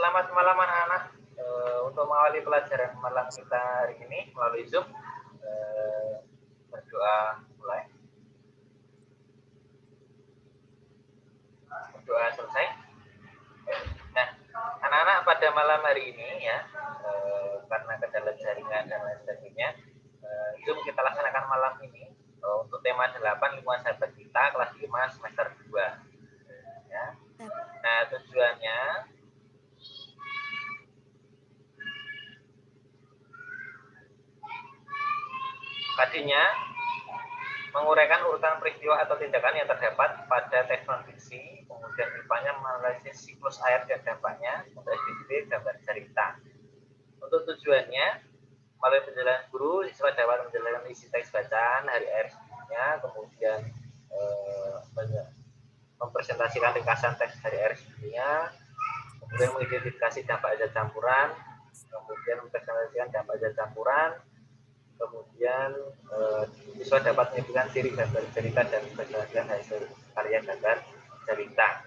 Selamat malam anak-anak. Untuk mengawali pelajaran malam kita hari ini melalui Zoom, berdoa mulai. Berdoa selesai. Nah, anak-anak pada malam hari ini ya, karena kendala jaringan dan lain sebagainya, Zoom kita laksanakan malam ini untuk tema 8 lingkungan sahabat kita kelas 5 semester 2. Ya. Nah, tujuannya tadinya menguraikan urutan peristiwa atau tindakan yang terdapat pada teks non-fiksi, kemudian IPA-nya menganalisis siklus air dan dampaknya, untuk SPDB gambar cerita. Untuk tujuannya, melalui penjelasan guru, siswa dapat menjelaskan isi teks bacaan hari air sebelumnya, kemudian mempresentasikan ringkasan teks hari air sebelumnya, kemudian mengidentifikasi dampak zat campuran, kemudian mempresentasikan dampak zat campuran, kemudian siswa dapat menyebutkan ciri gambar cerita dan menjelaskan hasil karya gambar cerita.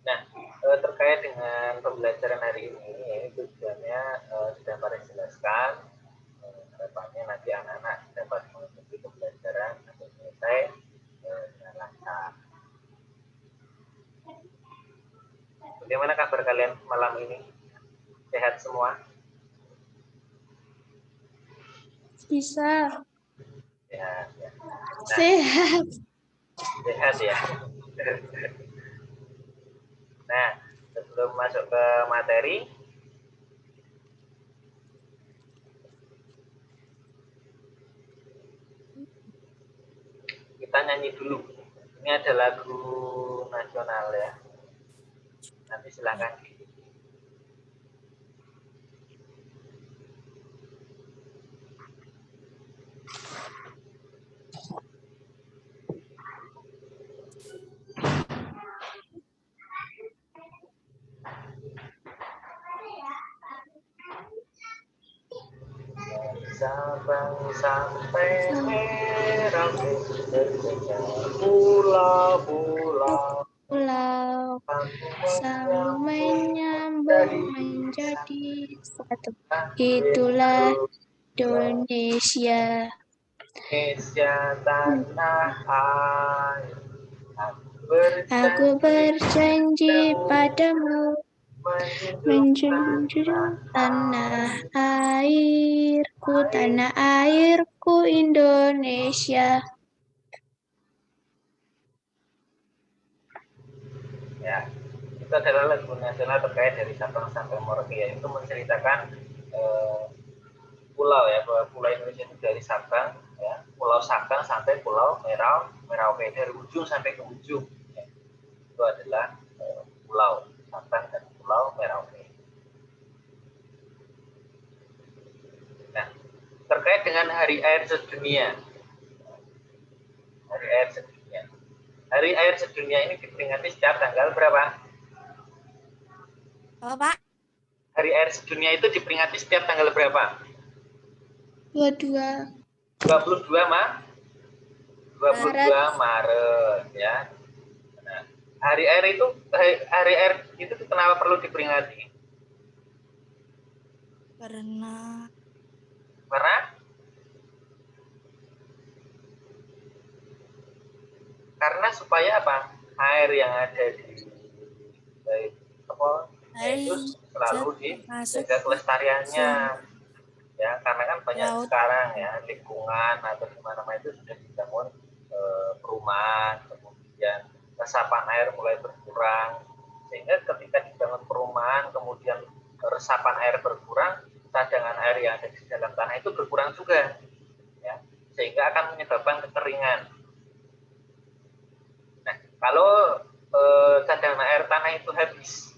Nah, terkait dengan pembelajaran hari ini, tujuannya sudah pada dijelaskan. Harapannya nanti anak-anak dapat mengikuti pembelajaran sampai selesai dengan lancar. Bagaimana kabar kalian malam ini? Sehat semua? Bisa. Ya. Nah, Sehat. Sehat ya. Nah, sebelum masuk ke materi, kita nyanyi dulu. Ini ada lagu nasional ya. Nanti silakan. Sabang sampai Merauke terdengar pulau-pulau Selalu menyambung menjadi satu. Itulah Indonesia. Indonesia tanah air. Aku berjanji padamu menjunjung tanah airku Indonesia. Ya, itu adalah lagu nasional terkait dari Sabang sampai Merauke, yaitu menceritakan pulau ya, bahwa pulau Indonesia itu dari Sabang ya, Pulau Sabang sampai Pulau Merauke, dari ujung sampai ke ujung ya. Itu adalah Pulau Sabang dan Pulau Merauke. Nah, terkait dengan Hari Air Sedunia. Hari Air Sedunia. Hari Air Sedunia ini diperingati setiap tanggal berapa? Oh, Pak? Hari Air Sedunia itu diperingati setiap tanggal berapa? 22 Maret ya. Nah, hari air itu kenapa perlu diperingati? Karena supaya apa? Air yang ada di itu selalu dijaga kelestariannya. Ya, karena kan banyak sekarang ya lingkungan atau di mana-mana itu sudah dibangun perumahan, kemudian resapan air mulai berkurang, sehingga ketika dibangun perumahan kemudian resapan air berkurang, cadangan air yang ada di dalam tanah itu berkurang juga, ya, sehingga akan menyebabkan kekeringan. Nah, kalau cadangan air tanah itu habis,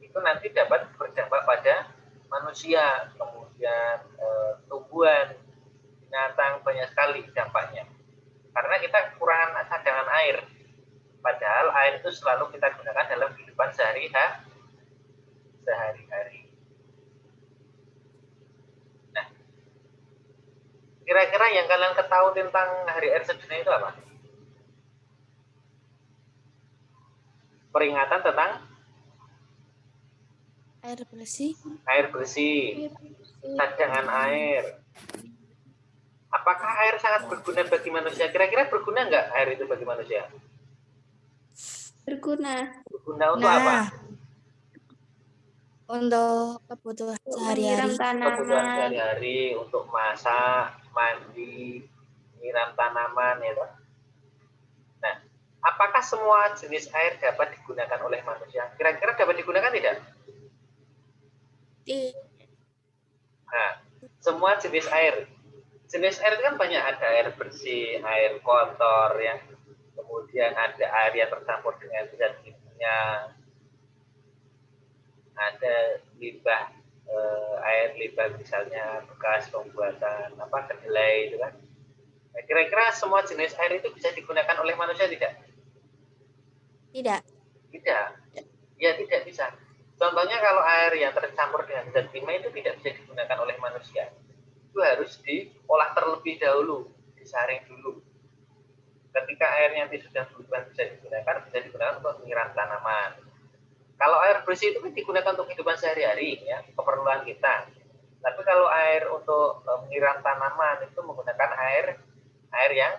itu nanti dapat berdampak pada manusia, kemudian tumbuhan, binatang, banyak sekali dampaknya. Karena kita kekurangan cadangan air. Padahal air itu selalu kita gunakan dalam kehidupan sehari-hari. Nah, kira-kira yang kalian ketahui tentang Hari Air Sedunia itu apa? peringatan tentang air bersih, cadangan air. Apakah air sangat berguna bagi manusia? Kira-kira berguna nggak air itu bagi manusia? berguna Berguna untuk apa? untuk kebutuhan sehari-hari, Kebutuhan sehari-hari, untuk masak, mandi, menyiram tanaman, ya toh? Nah, apakah semua jenis air dapat digunakan oleh manusia? Kira-kira dapat digunakan tidak? Nah, semua jenis air. Jenis air itu kan banyak, ada air bersih, air kotor, ya. Kemudian ada air yang tercampur dengan zat kimia, ada limbah, air limbah misalnya bekas pembuatan kedelai itu kan. Nah, kira-kira semua jenis air itu bisa digunakan oleh manusia tidak? tidak, Tidak. Ya, tidak bisa. Contohnya kalau air yang tercampur dengan zat kimia itu tidak bisa digunakan oleh manusia. Itu harus diolah terlebih dahulu, disaring dulu. Ketika airnya sudah berubah bisa digunakan untuk menyiram tanaman. Kalau air bersih itu kan digunakan untuk kehidupan sehari-hari, ya, keperluan kita. Tapi kalau air untuk menyiram tanaman itu menggunakan air yang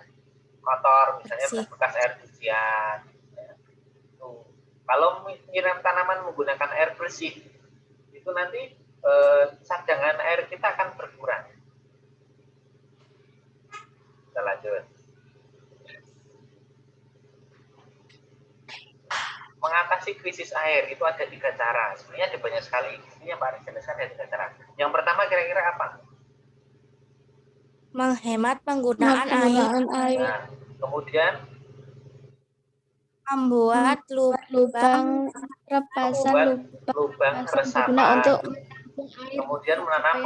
kotor, misalnya bekas air cucian. Ya. Kalau menyiram tanaman menggunakan air bersih, itu nanti cadangan air kita akan berkurang. Kita lanjut. Mengatasi krisis air itu ada 3 cara. Sebenarnya ada banyak sekali. Ini yang paling jelaskan ada 3 cara. Yang pertama kira-kira apa? menghemat penggunaan air. Nah, kemudian Membuat lubang resapan. untuk Kemudian menanam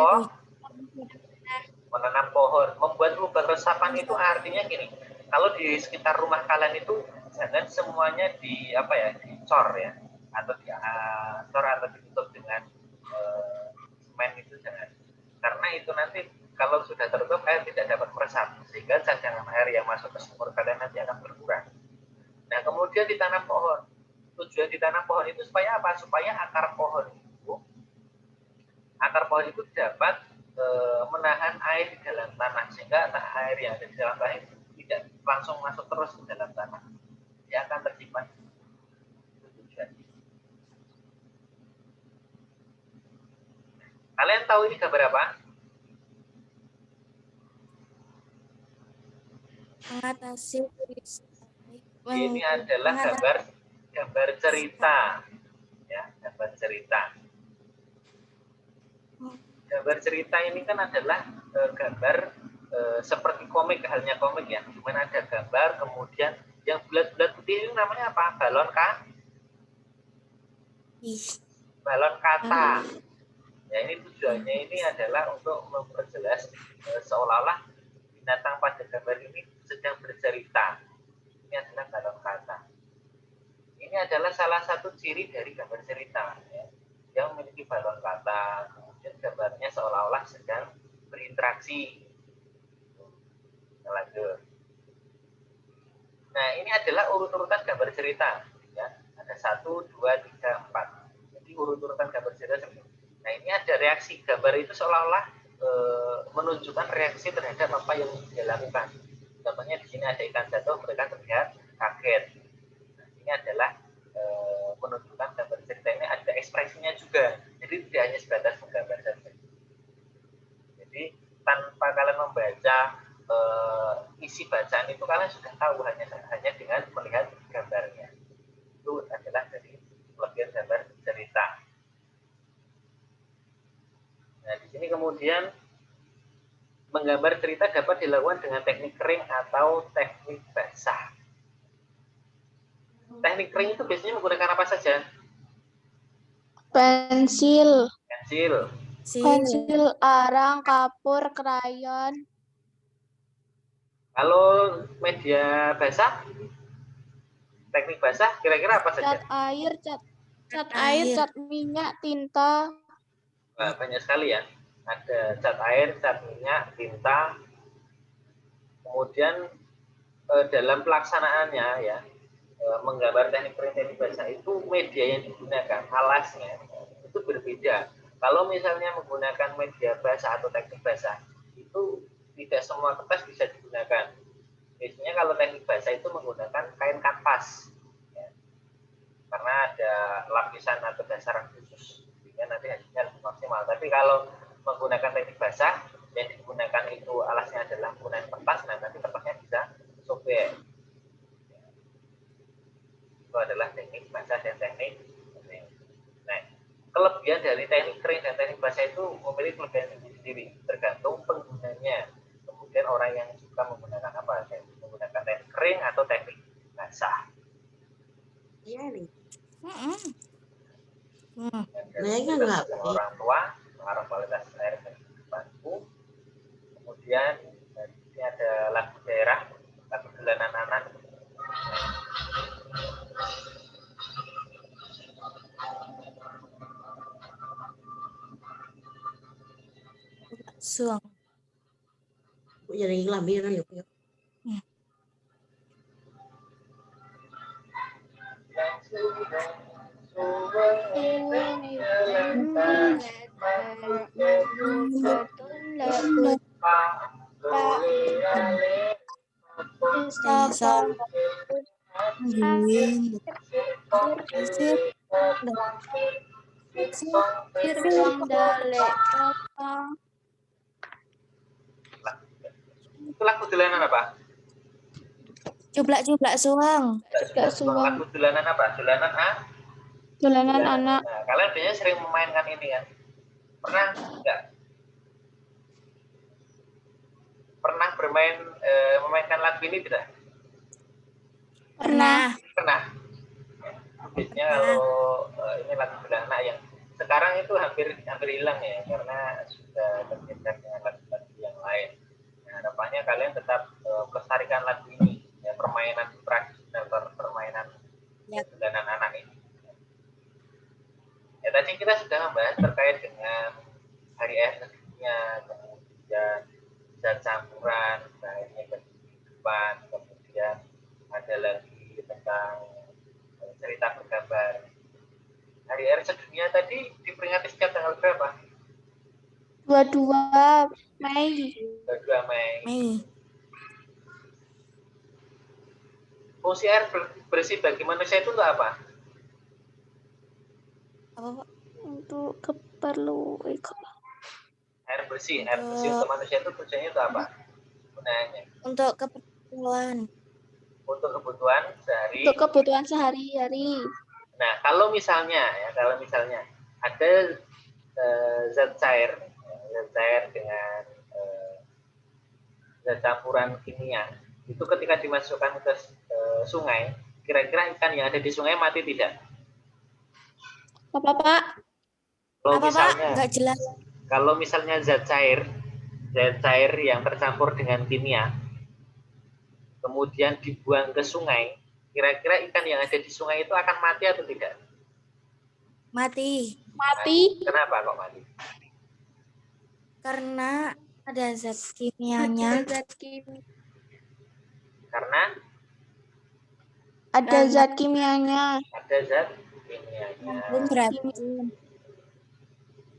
pohon. Membuat lubang resapan itu artinya gini. Kalau di sekitar rumah kalian itu jangan semuanya dicor, ya, atau dicor atau ditutup dengan semen, itu jangan. Karena itu nanti kalau sudah tertutup air tidak dapat meresap, sehingga cadangan air yang masuk ke sumur kalian nanti akan berkurang. Nah, kemudian ditanam pohon. Tujuan ditanam pohon itu supaya apa? Supaya akar pohon itu dapat menahan air di dalam tanah, sehingga air yang ada di dalam tanah tidak langsung masuk terus ke dalam tanah. Dia akan tersimpan. Kalian tahu ini gambar apa? mengatasi Ini adalah gambar cerita, ya, gambar cerita. Gambar cerita ini kan adalah gambar seperti komik, halnya komik, ya. Cuman ada gambar, kemudian yang bulat-bulat putih ini namanya apa? Balon kata. Ya, ini tujuannya ini adalah untuk memperjelas seolah-olah binatang pada gambar ini sedang bercerita. Ini adalah balon kata. Ini adalah salah satu ciri dari gambar cerita, ya, yang memiliki balon kata. Kemudian gambarnya seolah-olah sedang berinteraksi. Lanjut. Nah, ini adalah urut-urutan gambar cerita, ya. Ada 1, 2, 3, 4. Jadi urut-urutan gambar cerita. Nah, ini ada reaksi. Gambar itu seolah-olah menunjukkan reaksi terhadap apa yang dia lakukan. Contohnya di sini ada ikan jatuh, mereka terlihat kaget. Nah, ini adalah menunjukkan gambar cerita ini ada ekspresinya juga. Jadi tidak hanya sebatas menggambar saja. Jadi tanpa kalian membaca isi bacaan itu, kalian sudah tahu hanya dengan melihat gambarnya. Itu adalah dari bagian gambar cerita. Nah, di sini kemudian menggambar cerita dapat dilakukan dengan teknik kering atau teknik basah. Teknik kering itu biasanya menggunakan apa saja? pensil, arang, kapur, krayon. Kalau media basah, teknik basah kira-kira apa saja? Cat air, cat minyak, tinta. Nah, banyak sekali, ya. Ada cat air, cat minyak, tinta. Kemudian dalam pelaksanaannya, ya, menggambar teknik kering teknik basah itu media yang digunakan, alasnya itu berbeda. Kalau misalnya menggunakan media basah atau teknik basah, itu tidak semua kertas bisa digunakan. Biasanya kalau teknik basah itu menggunakan kain kanvas, ya, karena ada lapisan atau dasar khusus, sehingga nanti hasilnya lebih maksimal. Tapi kalau menggunakan teknik basah, yang digunakan itu alasnya adalah menggunakan kertas, nah nanti kertasnya bisa sobek. Itu adalah teknik basah dan teknik kering. Nah, kelebihan dari teknik kering dan teknik basah itu memiliki kelebihan sendiri, tergantung penggunanya. Kemudian orang yang suka menggunakan apa, menggunakan teknik kering atau teknik basah. Iya nih. Dan juga orang tua mengarah kualitas air dan baku. Kemudian ini ada lagu daerah, lagu dolanan anak. Suang. Bu jadi lamiran ya, Bu. Itu lagu dolanan apa? Jublak suang. Lagu dolanan apa? Dolanan A? Dolanan anak. Nah, kalian biasanya sering memainkan ini kan? Pernah enggak? Pernah bermain memainkan lagu ini tidak? Pernah. Pernah. Biasanya kalau ini lagu dolanan yang sekarang itu hampir hilang ya, karena sudah tergeser dengan lagu-lagu yang lain. Nah, harapannya kalian tetap melestarikan lagu ini, ya, permainan tradisional, permainan dolanan anak ini. Ya, tadi kita sudah membahas terkait dengan hari air sedunia, kemudian zat campuran, akhirnya kehidupan, kemudian ada lagi tentang cerita bergambar. Hari air sedunia tadi diperingati setiap tanggal berapa? 22 Mei. 22 Mei. Fungsi air bersih bagi manusia itu untuk apa? Apa, Pak? Untuk keperluan Air bersih untuk manusia itu tujuannya untuk apa? Gunanya? Untuk keperluan. Untuk kebutuhan sehari. Untuk kebutuhan sehari-hari. Nah, kalau misalnya ada zat cair dengan zat campuran kimia, itu ketika dimasukkan ke sungai, kira-kira ikan yang ada di sungai mati tidak? Apa, Pak? Nggak jelas. Kalau misalnya zat cair yang tercampur dengan kimia, kemudian dibuang ke sungai, kira-kira ikan yang ada di sungai itu akan mati atau tidak? Mati. Kenapa kok mati? Karena ada zat kimianya. Karena ada zat kimianya. Beracun.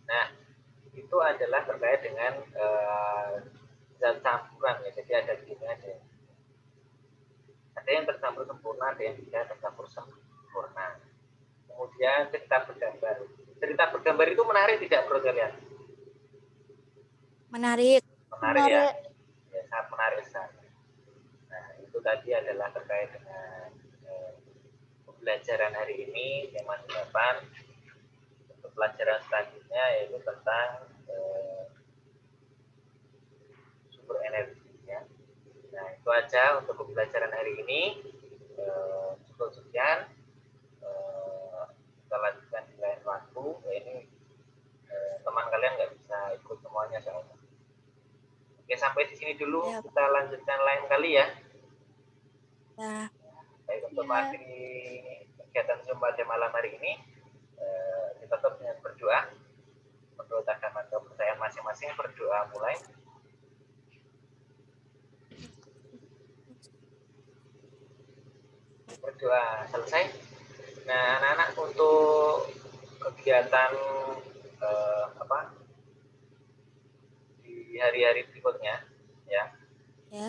Nah, itu adalah terkait dengan zat campuran ya. Jadi ada kimia, ada yang tercampur sempurna, ada yang tidak tercampur sempurna. Kemudian cerita bergambar itu menarik tidak menurut kalian? Menarik ya, sangat menarik sekali. Nah, itu tadi adalah terkait dengan pembelajaran hari ini, tema 8. Untuk pelajaran selanjutnya yaitu tentang sumber energi ya. Nah, itu aja untuk pembelajaran hari ini. Cukup sekian. Kita lanjutkan di lain waktu. Ini teman kalian nggak bisa ikut semuanya soalnya. Oke, sampai di sini dulu. Ya, kita lanjutkan lain kali ya. Baik, untuk mengakhiri kegiatan Zoom pada malam hari ini, kita tutup dengan berdoa. Menurut agama kepercayaan masing-masing, berdoa mulai. berdoa. Selesai. Nah, anak-anak untuk kegiatan di hari-hari berikutnya, ya. Ya.